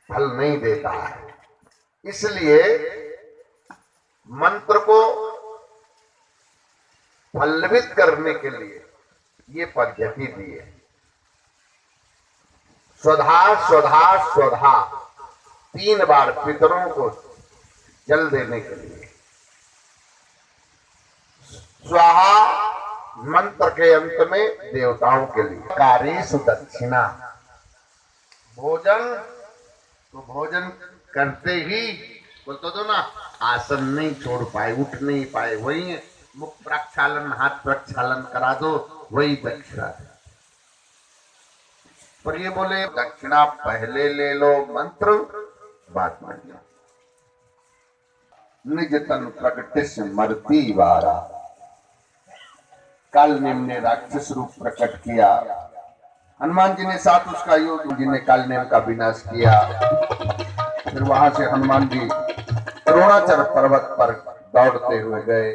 फल नहीं देता है। इसलिए मंत्र को फलवित करने के लिए ये पद्धति दी है। स्वधा स्वधा स्वधा 3 बार पितरों को जल देने के लिए। स्वाहा मंत्र के अंत में देवताओं के लिए। कारेषु दक्षिणा, भोजन तो भोजन करते ही बोलते तो ना, आसन नहीं छोड़ पाए, उठ नहीं पाए, वही मुख प्रक्षालन, हाथ प्रक्षालन करा दो, वही दक्षिणा है। पर ये बोले दक्षिणा पहले ले लो, मंत्र बाद में लो। निज तन प्रकटिस मरती वारा, कालनेम ने राक्षस रूप प्रकट किया। हनुमान जी ने साथ उसका युद्ध, जी ने कालनेम का विनाश किया। फिर वहां से हनुमान जी द्रोणाचल पर्वत पर दौड़ते हुए गए,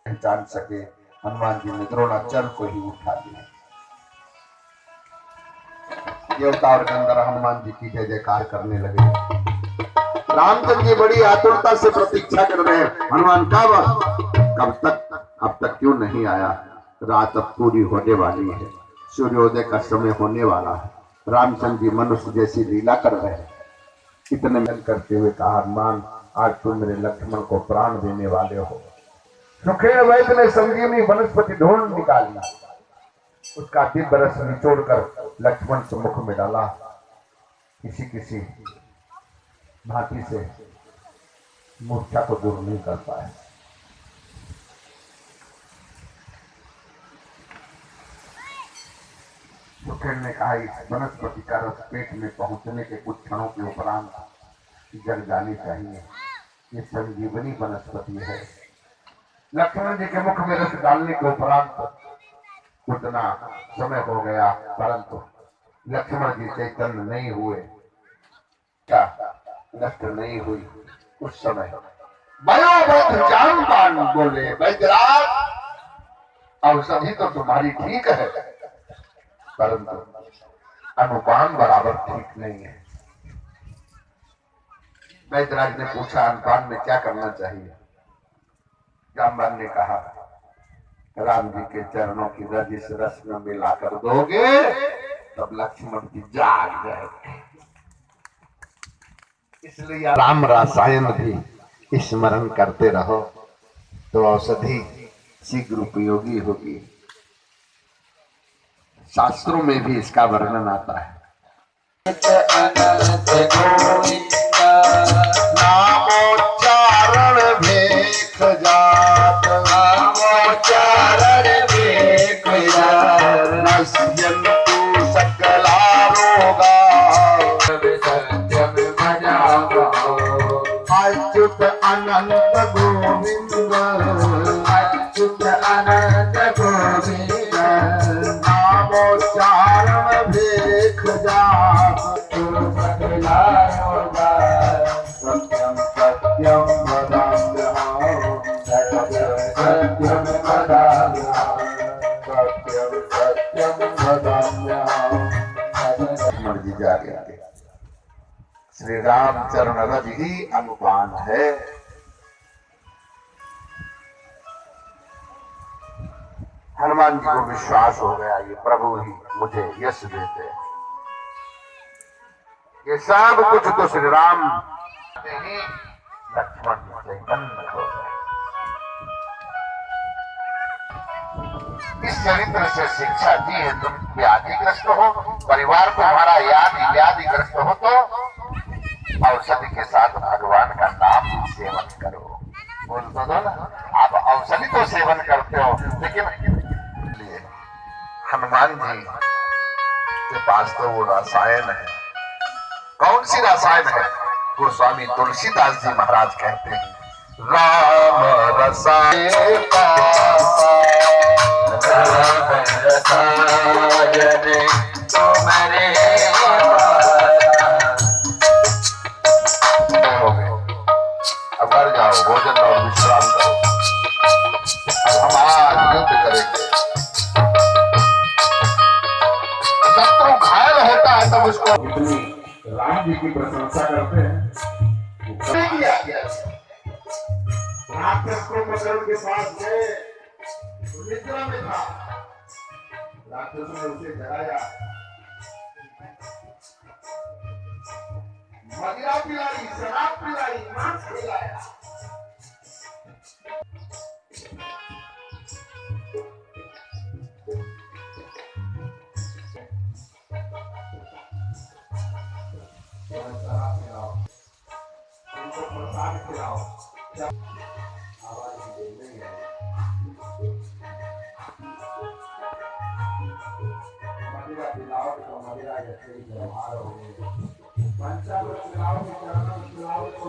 पहचान सके। हनुमान जी ने द्रोणाचल को ही उठा लिया। देवता और गंधर्व हनुमान जी की जय जयकार करने लगे। रामचंद्र जी बड़ी आतुरता से प्रतीक्षा कर रहे हैं, हनुमान कब तक, अब तक क्यों नहीं आया। रात अब पूरी होने वाली है, सूर्योदय का समय होने वाला है। रामचंद्र जी मनुष्य जैसी लीला कर रहे हैं। इतने मन करते हुए कहा, हनुमान आज तुम मेरे लक्ष्मण को प्राण देने वाले हो। सुखेड़ वैद्य ने संजीवनी वनस्पति ढूंढ निकाली, उसका दिव्य रस निचोड़कर लक्ष्मण के मुख में डाला। किसी किसी भांति से मूर्छा को दूर नहीं कर पाए। सुखेड़ ने कहा, इस वनस्पति का रस पेट में पहुंचने के कुछ क्षणों के उपरांत जल जानी चाहिए। ये संजीवनी वनस्पति है। लक्ष्मण जी के मुख में रस डालने के उपरांत उतना समय हो गया, परंतु लक्ष्मण जी चैतन्य नहीं हुए, क्या नष्ट नहीं हुई। उस समय जानपान बोले, वैद्यराज औषधि तो तुम्हारी ठीक है, परंतु अनुपान बराबर ठीक नहीं है। वैद्यराज ने पूछा, अनुपान में क्या करना चाहिए। जामवान ने कहा, राम जी के चरणों की रज इस रस में मिलाकर दोगे तब लक्ष्मण की जाग जाएगी। इसलिए राम रसायन भी स्मरण करते रहो तो औषधि शीघ्र उपयोगी होगी। शास्त्रों में भी इसका वर्णन आता है। नामोच्चारण भेख जात, नामोच्चारण भेख जात, नश्यन्तु सकला रोगा, सत्यम भजामो। अच्युत अनंत गोविंद, अच्युत अनंत गोविंद, नामोच्चारण भेख जात, सकला रोगा, सत्यम सत्यम वदाम्यहम्, सत्यम वदाम्यहम्, सत्यम सत्यम वदाम्यहम्। लक्ष्मण जी जागे आगे। श्री राम चरण रज ही अनुपान है। हनुमान जी को विश्वास हो गया, ये प्रभु ही मुझे यश देते हैं। ये सब कुछ तो श्री राम ही। लक्ष्मण चैतन्य हो गए। इस चरित्र से शिक्षा दी है, तुम व्याधिग्रस्त हो, परिवार तुम्हारा व्याधिग्रस्त हो तो औषधि के साथ भगवान का नाम सेवन करो। बोल तो दो ना, आप औषधि तो सेवन करते हो, लेकिन हनुमान जी के पास तो वो रसायन है। कौन सी रसायन है? गोस्वामी तुलसीदास जी महाराज कहते हैं, राम रसायन तुम्हारे। अब घर जाओ, भोजन और विश्राम करो। हम आज युद्ध करेंगे। शत्रु घायल होता है तब उसको इतनी राम जी की प्रशंसा करते हैं। राक्षस कुंभकर्ण के पास गए, निद्रा में था, राक्षस ने उसे जगाया, मदिरा पिलाई, शराब पिलाई, मांस खिलाया। शराब पिलाओ, उनको प्रसाद खिलाओ, आवाज नहीं है। मदिरा पिलाओ तो मदिरा जैसे ही व्यवहार हो गए। पंचामृत पिलाओ तो चरणामृत पिलाओ तो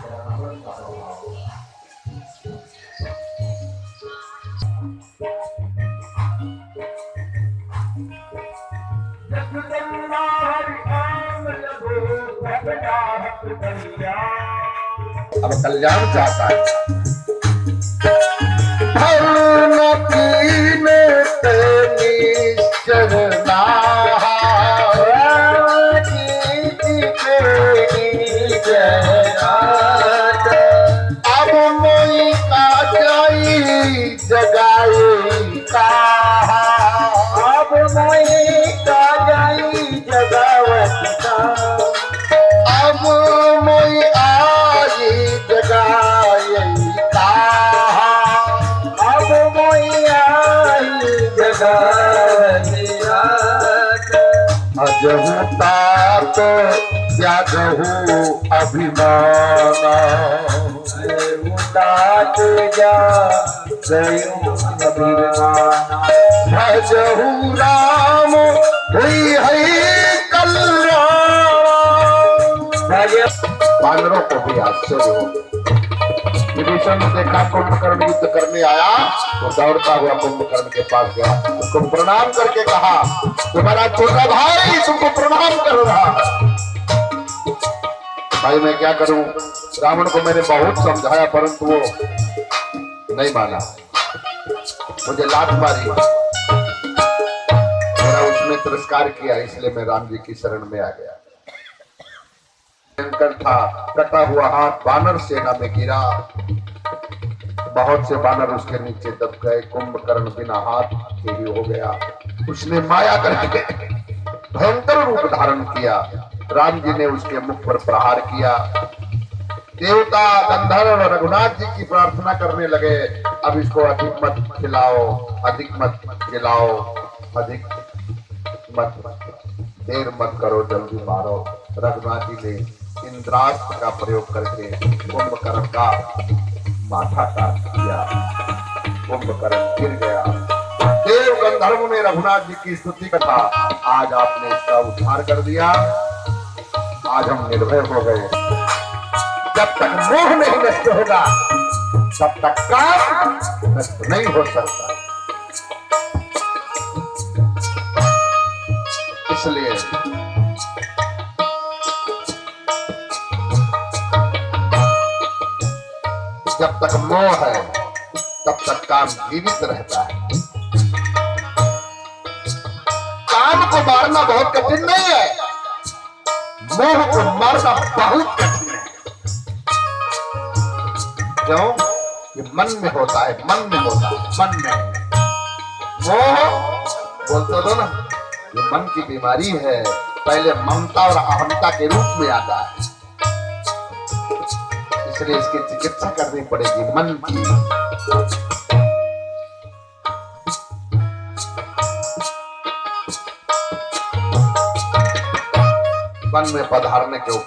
चरणामृत का प्रभाव। अब कल्याण चाहता है। अब मोई का जाई जगाई कहा, अब मोई का जाई जगावता, अब मोई आई जगाई कहा, अब मोई आई जगाई अजहू तात त्यागहू अभिमान, उदात जा गयो अभिमान, भजहू राम हुई है कल्याण। वानरों को भी आश्चर्य हो। विभीषण ने देखा कुंभकर्ण युद्ध करने आया तो दौड़ता हुआ कुंभकर्ण के पास गया, उसको प्रणाम करके कहा, तुम्हारा छोटा भाई तुमको प्रणाम कर रहा है। भाई मैं क्या करूं, रावण को मैंने बहुत समझाया परंतु वो नहीं माना, मुझे लात मारी, मेरा उसने तिरस्कार किया, इसलिए मैं राम जी की शरण में आ गया। भयंकर था, कटा हुआ हाथ वानर सेना में गिरा, बहुत से वानर उसके नीचे दब गए, कुंभकर्ण बिना हाथ के ही हो गया। उसने माया करके भयंकर रूप धारण किया, राम जी ने उसके मुख पर प्रहार किया। देवता गंधर्व रघुनाथ जी की प्रार्थना करने लगे, अब इसको अधिक मत खिलाओ, अधिक मत खिलाओ, अधिक मत, देर मत करो, जल्दी मारो। रघुनाथ जी ने इंद्रास्त्र का प्रयोग करके कुंभकर्ण का माथा काट दिया, कुंभकर्ण गिर गया। देव गंधर्व ने रघुनाथ जी की स्तुति कथा, आज आपने इसका उद्धार कर दिया, आज हम निर्भय हो गए। जब तक मोह नहीं नष्ट होगा तब तक काम नष्ट नहीं हो सकता। इसलिए जब तक मोह है तब तक काम जीवित रहता है। काम को मारना बहुत कठिन नहीं है, मोह को मारना बहुत कठिन है। क्यों? ये मन में होता है, मन में होता है, मन में। मोह बोलते दो ना, ये मन की बीमारी है, पहले ममता और अहंता के रूप में आता है, इसलिए इसकी चिकित्सा करनी पड़ेगी मन की। वन में पधारने के ऊपर